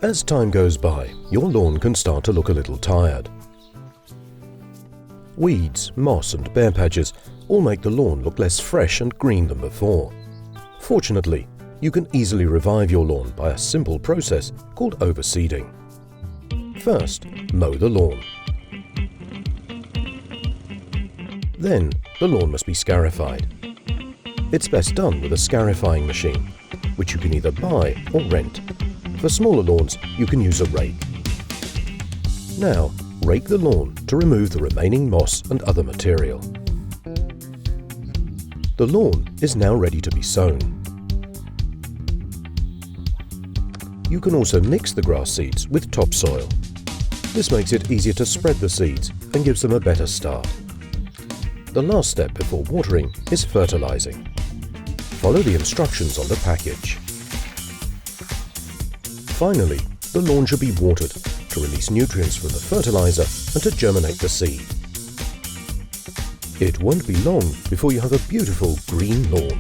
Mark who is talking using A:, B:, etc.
A: As time goes by, your lawn can start to look a little tired. Weeds, moss and bare patches all make the lawn look less fresh and green than before. Fortunately, you can easily revive your lawn by a simple process called overseeding. First, mow the lawn. Then, the lawn must be scarified. It's best done with a scarifying machine, which you can either buy or rent. For smaller lawns, you can use a rake. Now, rake the lawn to remove the remaining moss and other material. The lawn is now ready to be sown. You can also mix the grass seeds with topsoil. This makes it easier to spread the seeds and gives them a better start. The last step before watering is fertilizing. Follow the instructions on the package. Finally, the lawn should be watered to release nutrients from the fertilizer and to germinate the seed. It won't be long before you have a beautiful green lawn.